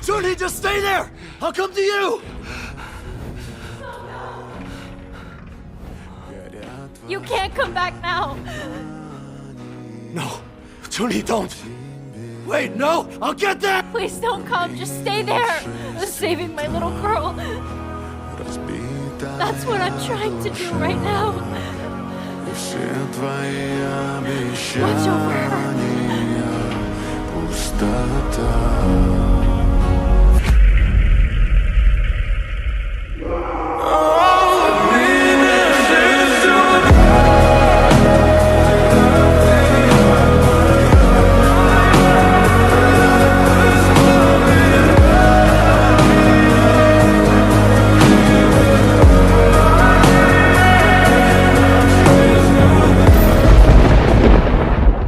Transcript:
Johnny, just stay there! I'll come to you! You can't come back now. No. Johnny, don't! Wait, no! I'll get there! Please don't come. Just stay there. Saving my little girl. That's what I'm trying to do right now. Watch over her.